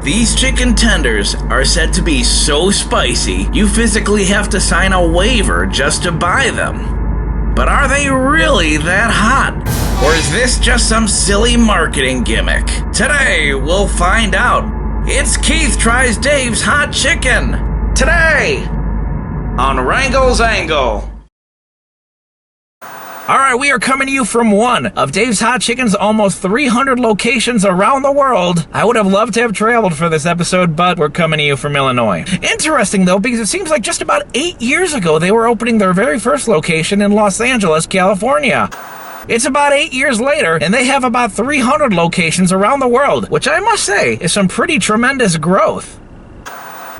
These chicken tenders are said to be so spicy, you physically have to sign a waiver just to buy them. But are they really that hot? Or is this just some silly marketing gimmick? Today, we'll find out. It's Keith Tries Dave's Hot Chicken. Today, on Wrangle's Angle. Alright, we are coming to you from one of Dave's Hot Chicken's almost 300 locations around the world. I would have loved to have traveled for this episode, but we're coming to you from Illinois. Interesting though, because it seems like just about 8 years ago they were opening their very first location in Los Angeles, California. It's about 8 years later, and they have about 300 locations around the world, which I must say is some pretty tremendous growth.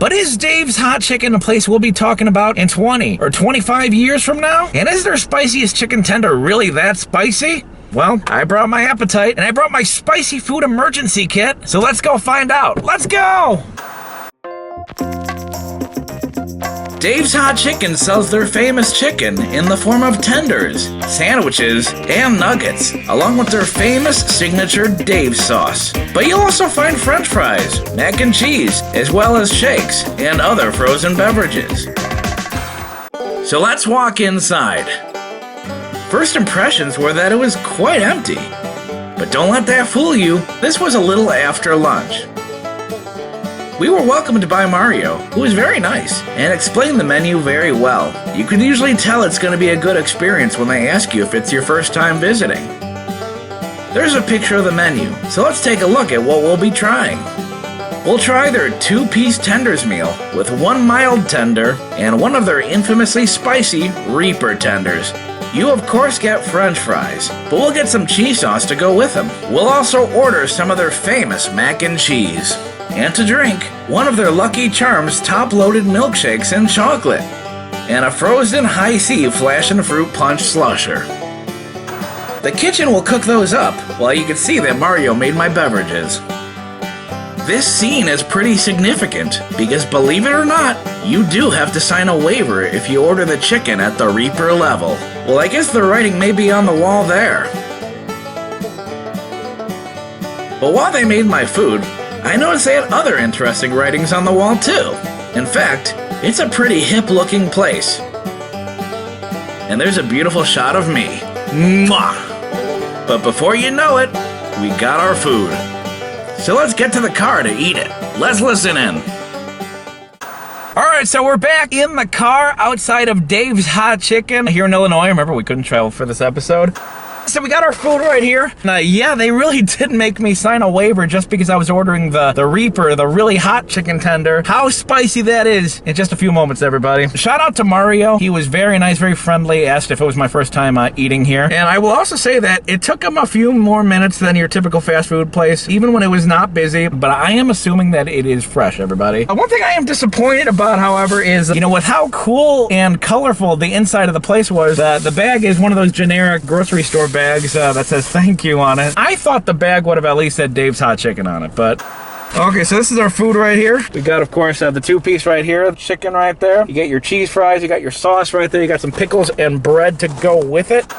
But is Dave's Hot Chicken a place we'll be talking about in 20 or 25 years from now? And is their spiciest chicken tender really that spicy? Well, I brought my appetite, and I brought my spicy food emergency kit, so let's go find out. Let's go! Dave's Hot Chicken sells their famous chicken in the form of tenders, sandwiches, and nuggets, along with their famous signature Dave sauce. But you'll also find french fries, mac and cheese, as well as shakes and other frozen beverages. So let's walk inside. First impressions were that it was quite empty. But don't let that fool you, this was a little after lunch. We were welcomed by Mario, who was very nice, and explained the menu very well. You can usually tell it's going to be a good experience when they ask you if it's your first time visiting. There's a picture of the menu, so let's take a look at what we'll be trying. We'll try their 2-piece tenders meal with one mild tender and one of their infamously spicy Reaper tenders. You of course get french fries, but we'll get some cheese sauce to go with them. We'll also order some of their famous mac and cheese. And to drink, one of their Lucky Charms top-loaded milkshakes and chocolate, and a frozen high-C flash and fruit punch slusher. The kitchen will cook those up, while you can see that Mario made my beverages. This scene is pretty significant, because believe it or not, you do have to sign a waiver if you order the chicken at the Reaper level. Well, I guess the writing may be on the wall there. But while they made my food, I noticed they had other interesting writings on the wall too. In fact, it's a pretty hip-looking place. And there's a beautiful shot of me. Mwah! But before you know it, we got our food. So let's get to the car to eat it. Let's listen in. Alright, so we're back in the car outside of Dave's Hot Chicken here in Illinois. Remember, we couldn't travel for this episode. So we got our food right here. Yeah, they really did make me sign a waiver just because I was ordering the Reaper, the really hot chicken tender. How spicy that is in just a few moments, everybody. Shout out to Mario. He was very nice, very friendly, asked if it was my first time eating here. And I will also say that it took him a few more minutes than your typical fast food place, even when it was not busy, but I am assuming that it is fresh, everybody. One thing I am disappointed about, however, is, with how cool and colorful the inside of the place was, the bag is one of those generic grocery store bags that says thank you on it. I thought the bag would have at least said Dave's Hot Chicken on it, but... Okay, so this is our food right here. We got, of course, the 2-piece right here, the chicken right there. You get your cheese fries, you got your sauce right there, you got some pickles and bread to go with it.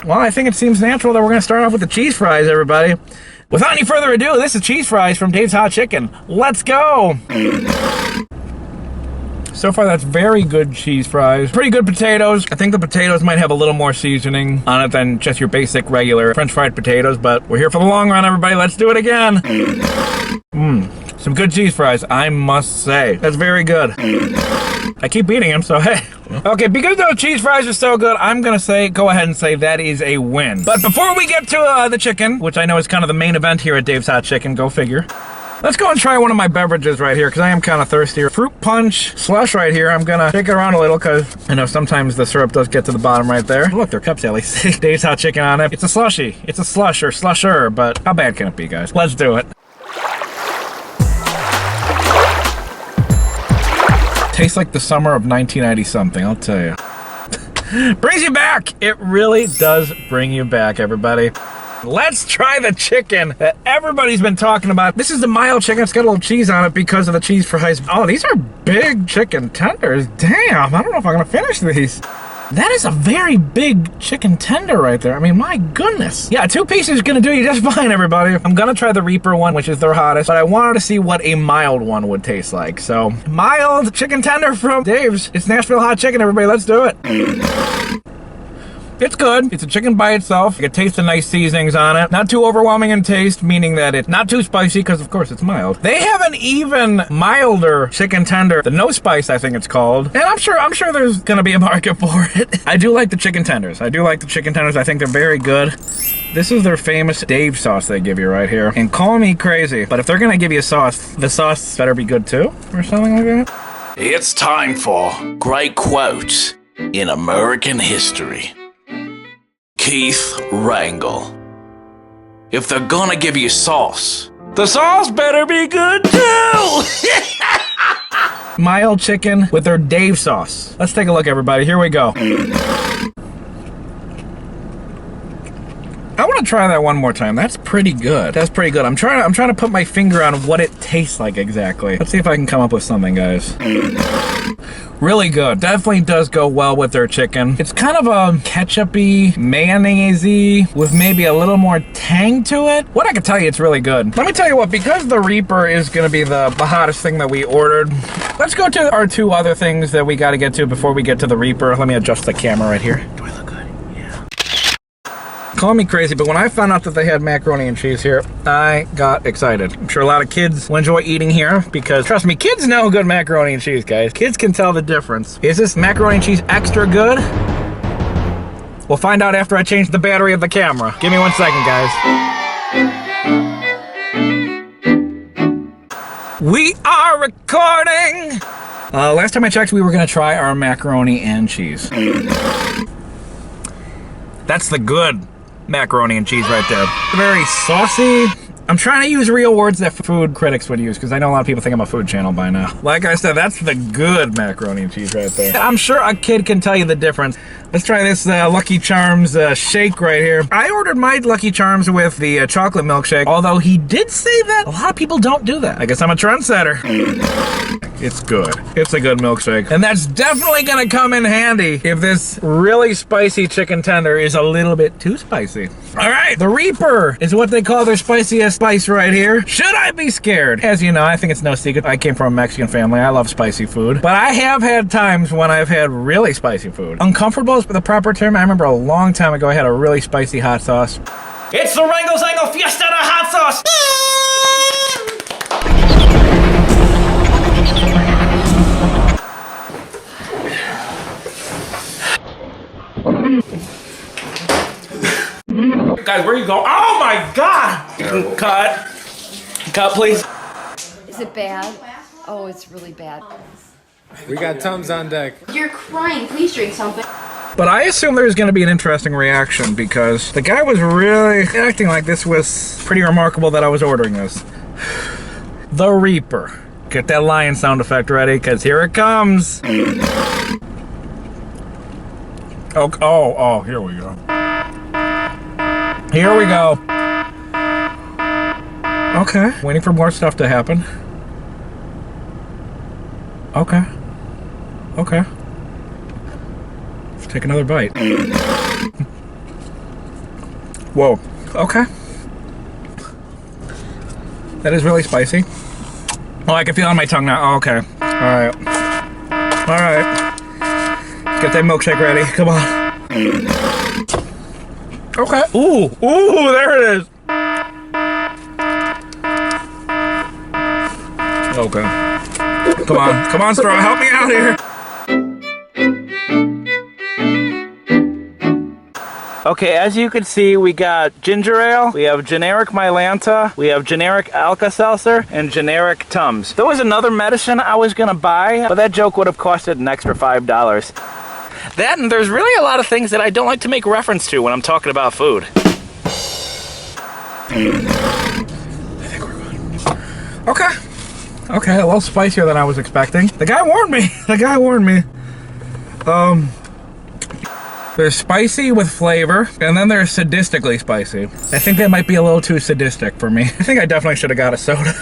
Well, I think it seems natural that we're going to start off with the cheese fries, everybody. Without any further ado, this is cheese fries from Dave's Hot Chicken. Let's go! So far, that's very good cheese fries. Pretty good potatoes. I think the potatoes might have a little more seasoning on it than just your basic, regular French fried potatoes, but we're here for the long run, everybody. Let's do it again. Some good cheese fries, I must say. That's very good. I keep eating them, so hey. Okay, because those cheese fries are so good, I'm gonna go ahead and say that is a win. But before we get to the chicken, which I know is kind of the main event here at Dave's Hot Chicken, go figure. Let's go and try one of my beverages right here, because I am kind of thirsty. Fruit punch slush right here. I'm gonna shake it around a little, because I know sometimes the syrup does get to the bottom right there. Look, their cups at least say Dave's Hot Chicken on it. It's a slushy. It's a slush or slusher, but how bad can it be, guys? Let's do it. Tastes like the summer of 1990 something, I'll tell you. Brings you back. It really does bring you back, everybody. Let's try the chicken that everybody's been talking about. This is the mild chicken. It's got a little cheese on it because of the cheese fries. Oh, these are big chicken tenders. Damn, I don't know if I'm gonna finish these. That is a very big chicken tender right there. I mean, my goodness. Yeah, 2 pieces is gonna do you just fine, everybody. I'm gonna try the Reaper one, which is their hottest, but I wanted to see what a mild one would taste like. So, mild chicken tender from Dave's. It's Nashville hot chicken, everybody. Let's do it. It's good. It's a chicken by itself. You can taste the nice seasonings on it. Not too overwhelming in taste, meaning that it's not too spicy, because of course it's mild. They have an even milder chicken tender, the no spice, I think it's called. And I'm sure there's gonna be a market for it. I do like the chicken tenders. I think they're very good. This is their famous Dave sauce they give you right here. And call me crazy, but if they're gonna give you a sauce, the sauce better be good too, or something like that. It's time for Great Quotes in American History. Keith Wrangle. If they're gonna give you sauce, the sauce better be good too! Mild chicken with their Dave sauce. Let's take a look, everybody. Here we go. I want to try that one more time. That's pretty good. That's pretty good. I'm trying to put my finger on what it tastes like exactly. Let's see if I can come up with something, guys. Really good. Definitely does go well with their chicken. It's kind of a ketchup-y, mayonnaise-y, with maybe a little more tang to it. What I can tell you, it's really good. Let me tell you what, because the Reaper is going to be the hottest thing that we ordered, let's go to our 2 other things that we got to get to before we get to the Reaper. Let me adjust the camera right here. Do I look good? Yeah. Call me crazy, but when I found out that they had macaroni and cheese here, I got excited. I'm sure a lot of kids will enjoy eating here because, trust me, kids know good macaroni and cheese, guys. Kids can tell the difference. Is this macaroni and cheese extra good? We'll find out after I change the battery of the camera. Give me 1 second, guys. We are recording! Last time I checked, we were gonna try our macaroni and cheese. That's the good macaroni and cheese right there. Very saucy. I'm trying to use real words that food critics would use, because I know a lot of people think I'm a food channel by now. Like I said, that's the good macaroni and cheese right there. I'm sure a kid can tell you the difference. Let's try this Lucky Charms shake right here. I ordered my Lucky Charms with the chocolate milkshake, although he did say that a lot of people don't do that. I guess I'm a trendsetter. It's good. It's a good milkshake. And that's definitely gonna come in handy if this really spicy chicken tender is a little bit too spicy. All right, the Reaper is what they call their spiciest spice right here. Should I be scared? As you know, I think it's no secret, I came from a Mexican family. I love spicy food. But I have had times when I've had really spicy food. Uncomfortable is the proper term. I remember a long time ago I had a really spicy hot sauce. It's the Wrangle Zangle Fiesta de Hot Sauce! Guys, where are you going? Oh my God! Cut. Cut, please. Is it bad? Oh, it's really bad. We got Tums on deck. You're crying. Please drink something. But I assume there's going to be an interesting reaction because the guy was really acting like this was pretty remarkable that I was ordering this. The Reaper. Get that lion sound effect ready, because here it comes. Oh, here we go. Here we go. Okay, waiting for more stuff to happen. Okay. Okay. Let's take another bite. Whoa. Okay. That is really spicy. Oh, I can feel it on my tongue now. Oh, okay. Alright. Alright. Get that milkshake ready. Come on. Okay. Ooh. Ooh, there it is. Okay. Come on. Come on, straw. Help me out here. Okay, as you can see, we got ginger ale, we have generic Mylanta, we have generic Alka-Seltzer, and generic Tums. There was another medicine I was gonna buy, but that joke would have costed an extra $5. That, and there's really a lot of things that I don't like to make reference to when I'm talking about food. I think we're good. Okay. Okay, a little spicier than I was expecting. The guy warned me. The guy warned me. There's spicy with flavor, and then there's sadistically spicy. I think that might be a little too sadistic for me. I think I definitely should have got a soda.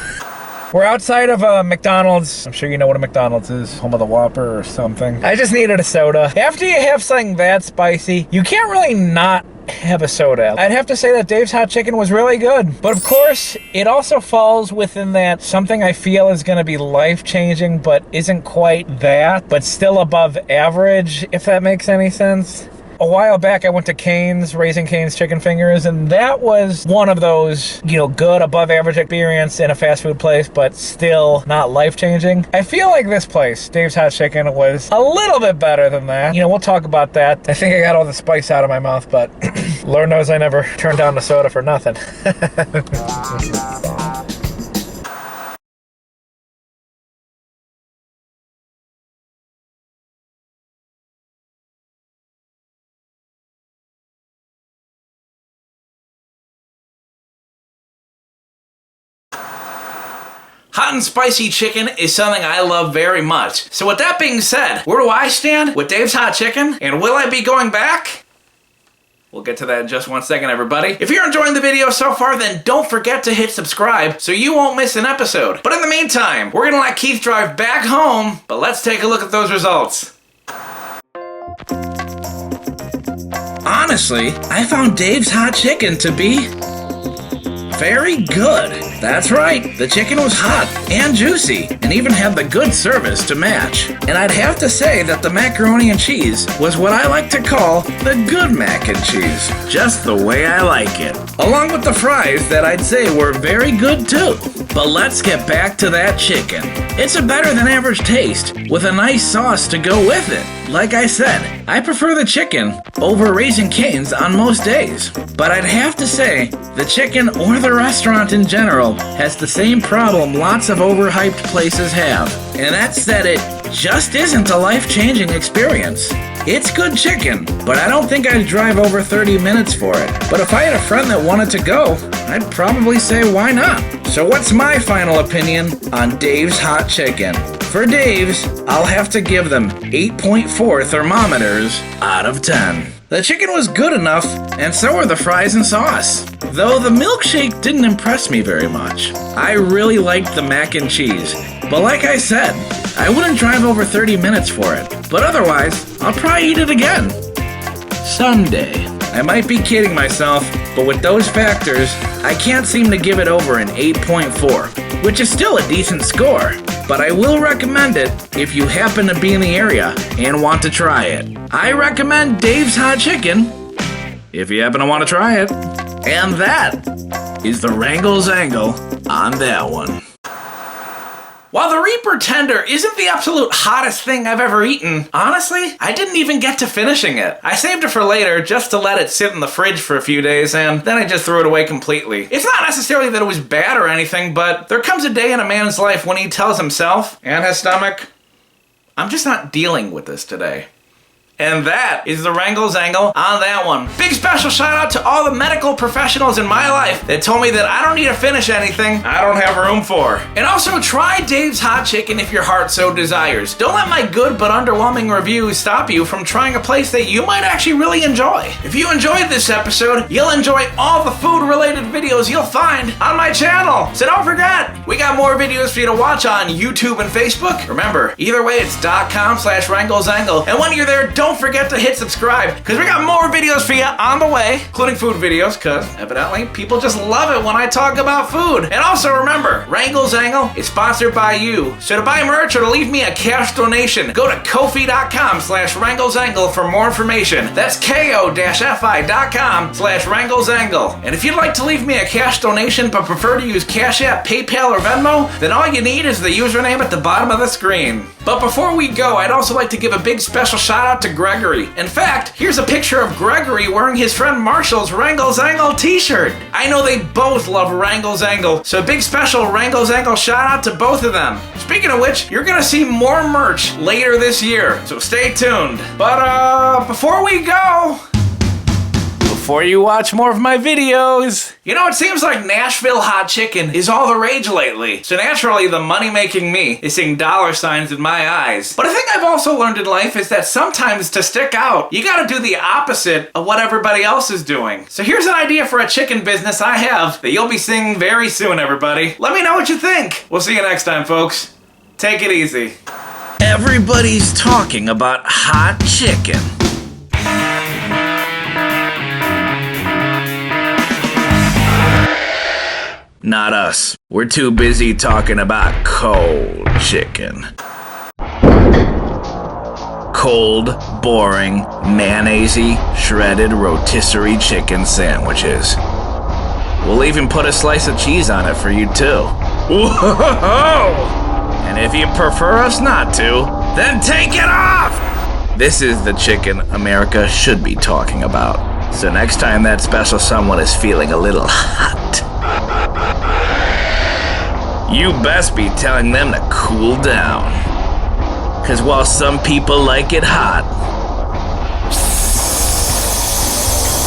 We're outside of a McDonald's. I'm sure you know what a McDonald's is, home of the Whopper or something. I just needed a soda. After you have something that spicy, you can't really not have a soda. I'd have to say that Dave's Hot Chicken was really good. But of course, it also falls within that something I feel is going to be life-changing, but isn't quite that, but still above average, if that makes any sense. A while back, I went to Cane's, Raising Cane's Chicken Fingers, and that was one of those, good above average experience in a fast food place, but still not life-changing. I feel like this place, Dave's Hot Chicken, was a little bit better than that. We'll talk about that. I think I got all the spice out of my mouth, but Lord knows I never turned down the soda for nothing. Hot and spicy chicken is something I love very much. So with that being said, where do I stand with Dave's Hot Chicken? And will I be going back? We'll get to that in just one second, everybody. If you're enjoying the video so far, then don't forget to hit subscribe so you won't miss an episode. But in the meantime, we're gonna let Keith drive back home, but let's take a look at those results. Honestly, I found Dave's Hot Chicken to be very good. That's right, the chicken was hot and juicy, and even had the good service to match. And I'd have to say that the macaroni and cheese was what I like to call the good mac and cheese, just the way I like it. Along with the fries that I'd say were very good too. But let's get back to that chicken. It's a better than average taste, with a nice sauce to go with it. Like I said, I prefer the chicken over Raising Cane's on most days. But I'd have to say, the chicken or the restaurant in general has the same problem lots of overhyped places have. And that's that it just isn't a life-changing experience. It's good chicken, but I don't think I'd drive over 30 minutes for it. But if I had a friend that wanted to go, I'd probably say why not? So what's my final opinion on Dave's Hot Chicken? For Dave's, I'll have to give them 8.4 thermometers out of 10. The chicken was good enough, and so were the fries and sauce. Though the milkshake didn't impress me very much. I really liked the mac and cheese, but like I said, I wouldn't drive over 30 minutes for it. But otherwise, I'll probably eat it again. Someday. I might be kidding myself, but with those factors, I can't seem to give it over an 8.4, which is still a decent score. But I will recommend it if you happen to be in the area and want to try it. I recommend Dave's Hot Chicken if you happen to want to try it. And that is the Wrangle's Angle on that one. While the Reaper Tender isn't the absolute hottest thing I've ever eaten, honestly, I didn't even get to finishing it. I saved it for later just to let it sit in the fridge for a few days, and then I just threw it away completely. It's not necessarily that it was bad or anything, but there comes a day in a man's life when he tells himself and his stomach, I'm just not dealing with this today. And that is the Wrangle's Angle on that one. Big special shout out to all the medical professionals in my life that told me that I don't need to finish anything I don't have room for. And also try Dave's Hot Chicken if your heart so desires. Don't let my good but underwhelming reviews stop you from trying a place that you might actually really enjoy. If you enjoyed this episode, you'll enjoy all the food related videos you'll find on my channel. So don't forget, we got more videos for you to watch on YouTube and Facebook. Remember, either way it's .com/WranglesAngle. And when you're there, don't forget to hit subscribe, because we got more videos for you on the way, including food videos, because evidently people just love it when I talk about food. And also remember, Wrangle's Angle is sponsored by you. So to buy merch or to leave me a cash donation, go to Ko-fi.com/Wrangle'sAngle for more information. That's ko-fi.com/WranglesAngle. And if you'd like to leave me a cash donation but prefer to use Cash App, PayPal, or Venmo, then all you need is the username at the bottom of the screen. But before we go, I'd also like to give a big special shout out to Gregory. In fact, here's a picture of Gregory wearing his friend Marshall's Wrangle's Angle t-shirt. I know they both love Wrangle's Angle, so a big special Wrangle's Angle shout out to both of them. Speaking of which, you're gonna see more merch later this year, so stay tuned. But before we go, before you watch more of my videos. You know, it seems like Nashville hot chicken is all the rage lately. So naturally, the money-making me is seeing dollar signs in my eyes. But a thing I've also learned in life is that sometimes to stick out, you gotta do the opposite of what everybody else is doing. So here's an idea for a chicken business I have that you'll be seeing very soon, everybody. Let me know what you think. We'll see you next time, folks. Take it easy. Everybody's talking about hot chicken. Not us. We're too busy talking about cold chicken. Cold, boring, mayonnaise-y, shredded rotisserie chicken sandwiches. We'll even put a slice of cheese on it for you too. Whoa! And if you prefer us not to, then take it off! This is the chicken America should be talking about. So next time that special someone is feeling a little hot, you best be telling them to cool down. 'Cause while some people like it hot,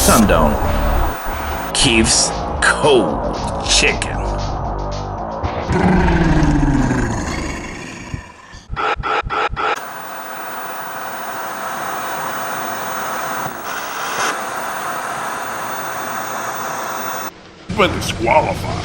some don't. Keith's cold chicken. Been disqualified.